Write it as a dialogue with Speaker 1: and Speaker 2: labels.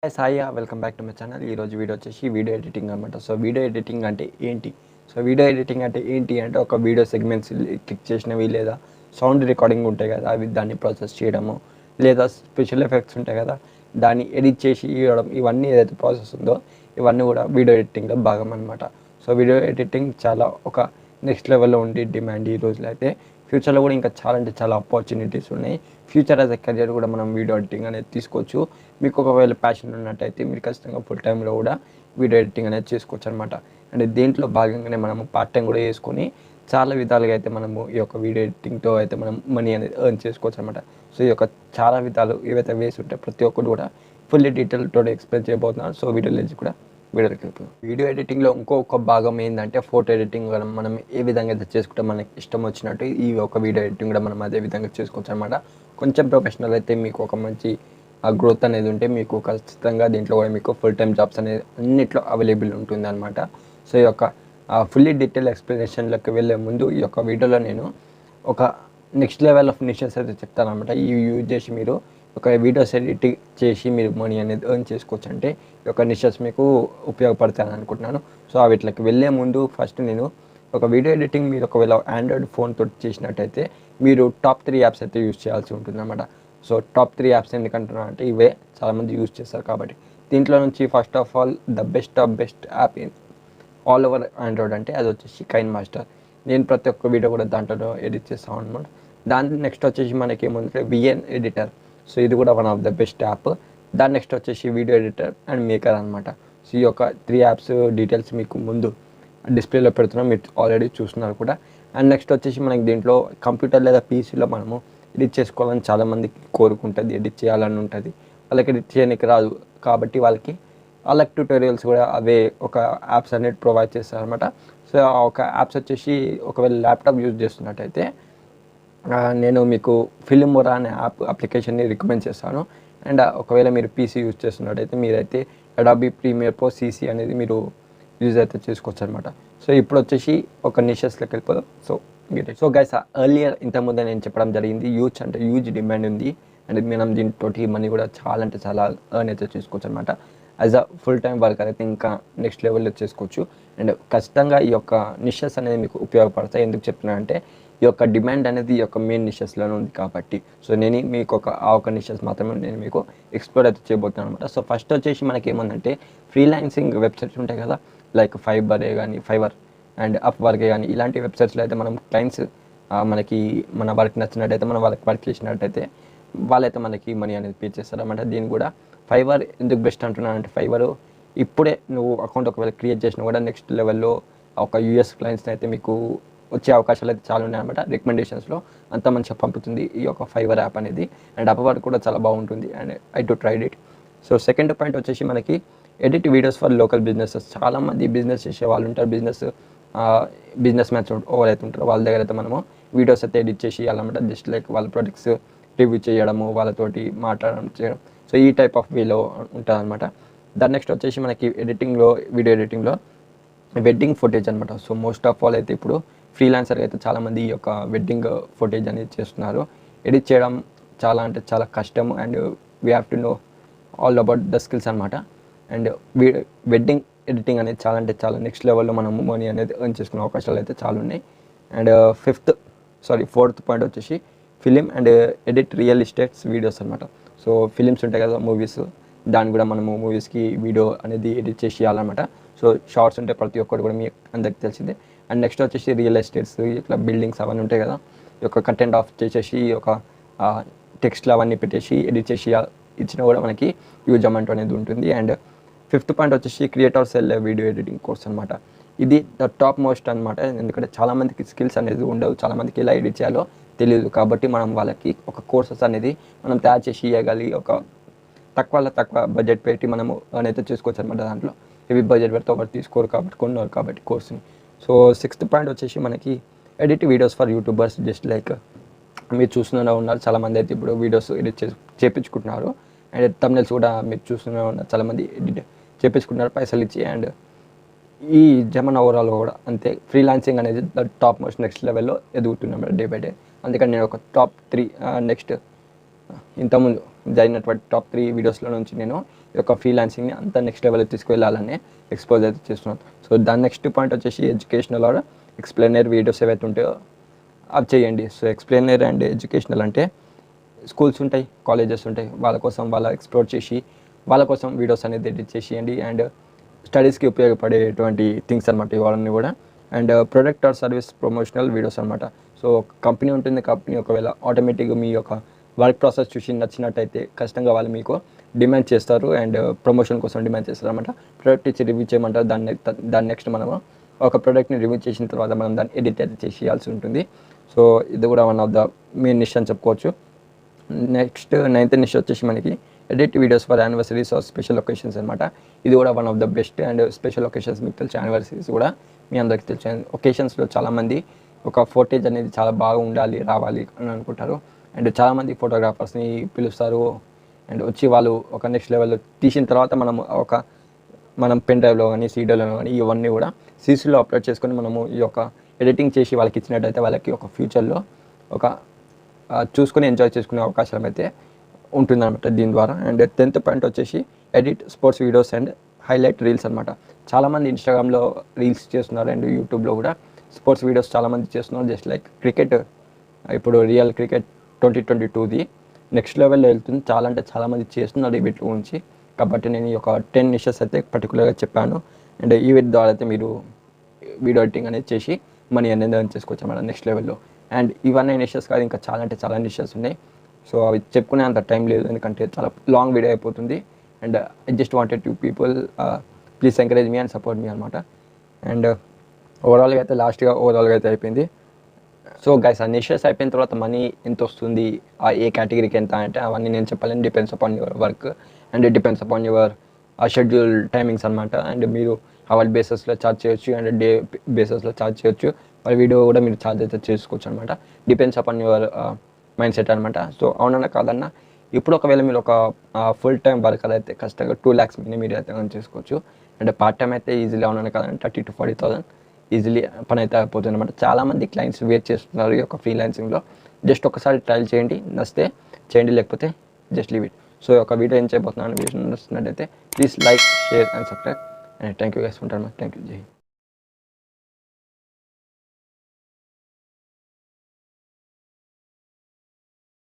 Speaker 1: Sai welcome back to my channel. ఈరోజు video వచ్చేసి video editing అనమాట. సో వీడియో ఎడిటింగ్ అంటే ఏంటి? వీడియో ఎడిటింగ్ అంటే ఏంటి అంటే ఒక వీడియో సెగ్మెంట్స్ క్లిక్ చేసినవి లేదా సౌండ్ రికార్డింగ్ ఉంటాయి కదా, అవి దాన్ని ప్రాసెస్ చేయడము, లేదా స్పెషల్ ఎఫెక్ట్స్ ఉంటాయి కదా, దాన్ని ఎడిట్ చేసి ఇవ్వడం, ఇవన్నీ ఏదైతే ప్రాసెస్ ఉందో ఇవన్నీ కూడా వీడియో ఎడిటింగ్లో భాగం అనమాట. సో వీడియో ఎడిటింగ్ చాలా ఒక నెక్స్ట్ లెవెల్లో ఉండి డిమాండ్ ఈ రోజులో. అయితే ఫ్యూచర్లో కూడా ఇంకా చాలా అంటే చాలా ఆపర్చునిటీస్ ఉన్నాయి. ఫ్యూచర్ యాజ్ ఎ కెరియర్ కూడా మనం వీడియో ఎడిటింగ్ అనేది తీసుకోవచ్చు. మీకు ఒకవేళ ప్యాషన్ ఉన్నట్టయితే మీరు ఖచ్చితంగా ఫుల్ టైంలో కూడా వీడియో ఎడిటింగ్ అనేది చేసుకోవచ్చు అనమాట. అండ్ దీంట్లో భాగంగానే మనము పార్ట్ టైం కూడా చేసుకొని చాలా విధాలుగా అయితే మనము ఈ యొక్క వీడియో ఎడిటింగ్తో అయితే మనం మనీ అనేది ఎర్న్ చేసుకోవచ్చు అనమాట. సో ఈ యొక్క చాలా విధాలు ఏవైతే వేసి ఉంటాయి ప్రతి ఒక్కరు కూడా ఫుల్లీ డీటెయిల్తో ఎక్స్ప్లెయిన్ చేయబోతున్నాను. సో వీడియోలోంచి కూడా వీడియోకి వెళ్తున్నాం. వీడియో ఎడిటింగ్లో ఇంకొక భాగం ఏంటంటే ఫోటో ఎడిటింగ్. మనం ఏ విధంగా అయితే చేసుకుంటే మనకి ఇష్టం వచ్చినట్టు ఈ ఒక వీడియో ఎడిటింగ్ కూడా మనం అదే విధంగా చేసుకోవచ్చు అనమాట. కొంచెం ప్రొఫెషనల్ అయితే మీకు ఒక మంచి గ్రోత్ అనేది ఉంటే మీకు ఖచ్చితంగా దీంట్లో కూడా మీకు ఫుల్ టైం జాబ్స్ అనేది అన్నిట్లో అవైలబుల్ ఉంటుంది అనమాట. సో ఈ యొక్క ఫుల్లీ డీటెయిల్ ఎక్స్ప్లెనేషన్లోకి వెళ్ళే ముందు ఈ యొక్క వీడియోలో నేను ఒక నెక్స్ట్ లెవెల్ ఆఫ్ నిషెస్ అయితే చెప్తాను అనమాట. ఇవి యూజ్ చేసి మీరు ఒక వీడియోస్ ఎడిటింగ్ చేసి మీరు మనీ అనేది ఎర్న్ చేసుకోవచ్చు. అంటే ఈ యొక్క నిషెస్ మీకు ఉపయోగపడతాయని అనుకుంటున్నాను. సో వీటికి వెళ్ళే ముందు ఫస్ట్ నేను ఒక వీడియో ఎడిటింగ్ మీరు ఒకవేళ ఆండ్రాయిడ్ ఫోన్తో చేసినట్టయితే మీరు టాప్ 3 యాప్స్ అయితే యూజ్ చేయాల్సి ఉంటుంది అనమాట. సో టాప్ 3 యాప్స్ ఎందుకంటున్నా అంటే ఇవే చాలామంది యూజ్ చేస్తారు కాబట్టి. దీంట్లో నుంచి first of all the best of best app in all over Android అంటే అది వచ్చేసి కైన్మాస్టర్. నేను ప్రతి ఒక్క వీడియో కూడా దాంట్లో ఎడిట్ చేస్తాను అనమాట. దాని నెక్స్ట్ వచ్చేసి మనకి ఏముందంటే విఎన్ ఎడిటర్. సో ఇది కూడా one of the best app. దాని నెక్స్ట్ వచ్చేసి వీడియో ఎడిటర్ అండ్ మేకర్ అనమాట. సో ఈ యొక్క 3 యాప్స్ డీటెయిల్స్ మీకు ముందు డిస్ప్లేలో పెడుతున్నాం, మీరు ఆల్రెడీ చూస్తున్నారు కూడా. అండ్ నెక్స్ట్ వచ్చేసి మనకి దీంట్లో కంప్యూటర్ లేదా పీసీలో మనము ఎడిట్ చేసుకోవాలని చాలామందికి కోరుకుంటుంది, ఎడిట్ చేయాలని ఉంటుంది. వాళ్ళకి ఎడిట్ చేయడానికి రాదు కాబట్టి వాళ్ళకి ట్యూటోరియల్స్ కూడా అవే ఒక యాప్స్ అనేది ప్రొవైడ్ చేస్తారు అనమాట. సో ఆ ఒక యాప్స్ వచ్చేసి ఒకవేళ ల్యాప్టాప్ యూజ్ చేస్తున్నట్టయితే నేను మీకు ఫిలిమోరా అనే అప్లికేషన్ని రికమెండ్ చేస్తాను. అండ్ ఒకవేళ మీరు పీసీ యూజ్ చేస్తున్నట్టయితే మీరైతే అడాబీ ప్రీమియర్ ప్రో సీసీ అనేది మీరు యూజ్ అయితే చేసుకోవచ్చు అనమాట. సో ఇప్పుడు వచ్చేసి ఒక నిషెస్లోకి వెళ్ళిపోదాం. సో గైస్ ఎర్లియర్ ఇంతకుముందే నేను చెప్పడం జరిగింది, హ్యూజ్ డిమాండ్ ఉంది. అండ్ మనం దీంతో మనీ కూడా చాలా అంటే చాలా ఎర్న్ అయితే చేసుకోవచ్చు అనమాట. As a full time worker అయితే ఇంకా నెక్స్ట్ లెవెల్లో చేసుకోవచ్చు. అండ్ ఖచ్చితంగా ఈ యొక్క నిషెస్ అనేది మీకు ఉపయోగపడతాయి. ఎందుకు చెప్తున్నా అంటే ఈ యొక్క డిమాండ్ అనేది ఈ యొక్క మెయిన్ నిషెస్లోనే ఉంది కాబట్టి. సో నేను మీకు ఆ ఒక నిషెస్ మాత్రమే నేను మీకు ఎక్స్ప్లోర్ అయితే చేయబోతున్నాను అనమాట. సో ఫస్ట్ వచ్చేసి మనకి ఏమందంటే ఫ్రీలాన్సింగ్ వెబ్సైట్స్ ఉంటాయి కదా, లైక్ ఫైవర్ అండ్ అప్వర్కే కానీ ఇలాంటి వెబ్సైట్స్లో అయితే మనం క్లయింట్స్ మనకి మన వర్క్ నచ్చినట్టయితే మనం వాళ్ళకి వర్క్ చేసినట్టయితే వాళ్ళైతే మనకి మనీ అనేది పే చేస్తారన్నమాట. దీన్ని కూడా ఫైవర్ ఎందుకు బెస్ట్ అంటున్నాను అంటే ఫైవర్ ఇప్పుడే నువ్వు అకౌంట్ ఒకవేళ క్రియేట్ చేసినా కూడా నెక్స్ట్ లెవెల్లో ఒక యూఎస్ క్లయింట్స్ని అయితే మీకు వచ్చే అవకాశాలు అయితే చాలా ఉన్నాయి అనమాట. రికమెండేషన్స్లో అంత మంచిగా పంపుతుంది ఈ యొక్క ఫైవర్ యాప్ అనేది. అండ్ అప్వర్క్ కూడా చాలా బాగుంటుంది and I to tried it. So second point వచ్చేసి మనకి edit videos for local businesses. చాలామంది బిజినెస్ చేసే వాళ్ళు ఉంటారు, బిజినెస్ మ్యాన్స్ ఎవరైతే ఉంటారో వాళ్ళ దగ్గర అయితే మనము వీడియోస్ అయితే ఎడిట్ చేసి ఇవ్వాలన్నమాట. జస్ట్ లైక్ వాళ్ళ ప్రొడక్ట్స్ రివ్యూ చేయడము, వాళ్ళతోటి మాట్లాడడం చేయడం. సో ఈ టైప్ ఆఫ్ వేలో ఉంటుంది అనమాట. దాని నెక్స్ట్ వచ్చేసి మనకి వీడియో ఎడిటింగ్లో వెడ్డింగ్ ఫుటేజ్ అనమాట. సో మోస్ట్ ఆఫ్ ఆల్ అయితే ఇప్పుడు ఫ్రీలాన్సర్ అయితే చాలామంది ఈ యొక్క వెడ్డింగ్ ఫుటేజ్ అనేది చేస్తున్నారు. ఎడిట్ చేయడం చాలా అంటే చాలా కష్టం and we have to know all about the skills అనమాట. అండ్ వెడ్డింగ్ ఎడిటింగ్ అనేది చాలా అంటే చాలా నెక్స్ట్ లెవెల్లో మనం మనీ అనేది ఎర్న్ చేసుకునే అవకాశాలు అయితే చాలా ఉన్నాయి. అండ్ ఫోర్త్ పాయింట్ వచ్చేసి film and edit real estates videos అనమాట. సో ఫిలిమ్స్ ఉంటాయి కదా, మూవీస్, దాన్ని కూడా మనము మూవీస్కి వీడియో అనేది ఎడిట్ చేసి ఇవ్వాలన్నమాట. సో షార్ట్స్ ఉంటాయి ప్రతి ఒక్కటి కూడా మీ అందరికి తెలిసిందే. అండ్ నెక్స్ట్ వచ్చేసి రియల్ ఎస్టేట్స్, ఇట్లా బిల్డింగ్స్ అవన్నీ ఉంటాయి కదా, ఈ యొక్క కంటెంట్ ఆఫ్ చేసేసి ఒక టెక్స్ట్లు అవన్నీ పెట్టేసి ఎడిట్ చేసి ఇచ్చినా కూడా మనకి యూజ్ అమౌంట్ అనేది ఉంటుంది. అండ్ ఫిఫ్త్ పాయింట్ వచ్చేసి creator cell video editing course అనమాట. ఇది ద టాప్ మోస్ట్ అనమాట. ఎందుకంటే చాలామందికి స్కిల్స్ అనేది ఉండవు, చాలామందికి ఎలా ఎడిట్ చేయాలో తెలియదు. కాబట్టి మనం వాళ్ళకి ఒక కోర్సెస్ అనేది మనం తయారు చేసి ఇవ్వగలి ఒక తక్కువ బడ్జెట్ పెట్టి మనము అనేది చేసుకోవచ్చు అనమాట. దాంట్లో హెవీ బడ్జెట్ పెడితే ఒకటి తీసుకోరు కాబట్టి కొన్నారు కాబట్టి కోర్స్ని. సో సిక్స్త్ పాయింట్ వచ్చేసి మనకి edit videos for YouTubers. Just like మీరు చూస్తూనే ఉన్నారు, చాలామంది అయితే ఇప్పుడు వీడియోస్ ఎడిట్ చేయించుకుంటున్నారు. అండ్ థంబ్నెయిల్స్ కూడా మీరు చూస్తూనే ఉన్నారు, చాలామంది ఎడిట్ చేయించుకుంటున్నారు పైసలు ఇచ్చి. అండ్ ఈ జమన్ ఓవరాల్ కూడా అంతే, ఫ్రీలాన్సింగ్ అనేది ద టాప్ మోస్ట్ నెక్స్ట్ లెవెల్లో ఎదుగుతున్నాం డే బై డే. అందుకని నేను ఒక టాప్ 3 నెక్స్ట్ ఇంతకుముందు జరిగినటువంటి టాప్ 3 వీడియోస్లో నుంచి నేను ఈ యొక్క ఫ్రీలాన్సింగ్ని అంత నెక్స్ట్ లెవెల్ తీసుకువెళ్ళాలని ఎక్స్పోజ్ అయితే చేస్తున్నాం. సో దాని నెక్స్ట్ పాయింట్ వచ్చేసి ఎడ్యుకేషనల్ ఆర్ ఎక్స్ప్లెయినర్ వీడియోస్ ఏవైతే ఉంటాయో అవి చేయండి. సో ఎక్స్ప్లెయినర్ అండ్ ఎడ్యుకేషనల్ అంటే స్కూల్స్ ఉంటాయి, కాలేజెస్ ఉంటాయి, వాళ్ళ కోసం వాళ్ళ ఎక్స్ప్లోర్ చేసి వాళ్ళ కోసం వీడియోస్ అనేది ఎడిట్ చేసేయండి. అండ్ స్టడీస్కి ఉపయోగపడేటువంటి థింగ్స్ అనమాట ఇవన్నీ కూడా. And product or service promotional videos అనమాట. సో కంపెనీ ఉంటుంది, కంపెనీ ఒకవేళ ఆటోమేటిక్గా మీ యొక్క వర్క్ ప్రాసెస్ చూసి నచ్చినట్టయితే ఖచ్చితంగా వాళ్ళు మీకు డిమాండ్ చేస్తారు అండ్ ప్రమోషన్ కోసం డిమాండ్ చేస్తారు అనమాట. ప్రోడక్ట్ ఇచ్చి రివ్యూ చేయమంటారు. దాన్ని నెక్స్ట్ మనము ఒక ప్రోడక్ట్ని రివ్యూ చేసిన తర్వాత మనం దాన్ని ఎడిట్ అయితే చేసేయాల్సి ఉంటుంది. సో ఇది కూడా one of the main niche అని చెప్పుకోవచ్చు. నెక్స్ట్ 9th నిష్ వచ్చేసి మనకి edit videos for anniversaries or special occasions అనమాట. ఇది కూడా one of the best. And special occasions మీకు తెలిసి యానివర్సరీస్ కూడా మీ అందరికీ తెలుసు. ఒకేషన్స్లో చాలామంది ఒక ఫోటేజ్ అనేది చాలా బాగా ఉండాలి, రావాలి అని అనుకుంటారు. అండ్ చాలామంది ఫోటోగ్రాఫర్స్ని పిలుస్తారు అండ్ వచ్చి వాళ్ళు ఒక నెక్స్ట్ లెవెల్లో తీసిన తర్వాత మనం పెన్ డ్రైవ్లో కానీ సీడీలో కానీ ఇవన్నీ కూడా సీసీలో అప్లోడ్ చేసుకొని మనము ఈ యొక్క ఎడిటింగ్ చేసి వాళ్ళకి ఇచ్చినట్టయితే వాళ్ళకి ఒక ఫ్యూచర్లో ఒక చూసుకొని ఎంజాయ్ చేసుకునే అవకాశం అయితే ఉంటుందన్నమాట దీని ద్వారా. అండ్ 10th పాయింట్ వచ్చేసి edit sports videos and highlight reels అనమాట. చాలామంది ఇన్స్టాగ్రామ్లో రీల్స్ చేస్తున్నారు అండ్ యూట్యూబ్లో కూడా స్పోర్ట్స్ వీడియోస్ చాలామంది చేస్తున్నారు. జస్ట్ లైక్ క్రికెట్, ఇప్పుడు రియల్ క్రికెట్ 2022ది నెక్స్ట్ లెవెల్లో వెళ్తుంది. చాలామంది చేస్తున్నారు ఈ వీటి గురించి. కాబట్టి నేను ఈ యొక్క 10 నిషెస్ అయితే పర్టికులర్గా చెప్పాను. అండ్ ఈ వీటి ద్వారా అయితే మీరు వీడియో ఎడిటింగ్ అనేది చేసి మనీ అనేది ఎర్న్ చేసుకోవచ్చు అన్నమాట నెక్స్ట్ లెవెల్లో. అండ్ ఇవన్నీ నిషెస్ కాదు, ఇంకా చాలా నిషెస్ ఉన్నాయి. సో అవి చెప్పుకునే అంత టైం లేదు, ఎందుకంటే చాలా లాంగ్ వీడియో అయిపోతుంది. And I just wanted to people please encourage మీ అండ్ సపోర్ట్ మీ అనమాట. అండ్ ఓవరాల్గా అయితే అయిపోయింది. సో గైస్ ఆ నిషెస్ అయిపోయిన తర్వాత మనీ ఎంత వస్తుంది, ఏ కేటగిరీకి ఎంత అంటే అవన్నీ నేను చెప్పాలని depends upon your work and it depends upon your schedule timings అనమాట. అండ్ మీరు అవర్ బేసెస్లో ఛార్జ్ చేయొచ్చు అండ్ డే బేసెస్లో ఛార్జ్ చేయొచ్చు. మరి వీడియో కూడా మీరు ఛార్జ్ అయితే చేసుకోవచ్చు అనమాట. Depends upon your mind set అనమాట. సో అవునన్నా కాదన్నా ఇప్పుడు ఒకవేళ మీరు ఒక ఫుల్ టైం వర్క్ అయితే ఖచ్చితంగా 2 lakhs మీరు అయితే ఎర్న్ చేసుకోవచ్చు. అండ్ పార్ట్ టైం అయితే ఈజీలీ అవునన్నా కాదంటే 30,000 to 40,000 ఈజీలీ పని అయితే అయిపోతుంది అనమాట. చాలామంది క్లయింట్స్ వెయిట్ చేస్తున్నారు ఈ యొక్క ఫ్రీలాన్సింగ్లో. జస్ట్ ఒకసారి ట్రయల్ చేయండి, నచ్చితే చేయండి, లేకపోతే జస్ట్ లీవ్ ఇట్. సో ఒక వీడియో ఏం చేయబోతున్నాను, వీడియో నచ్చినట్టయితే please like, share and subscribe. And thank you guys, ఉంటాను. థ్యాంక్ యూ, జై హింద్.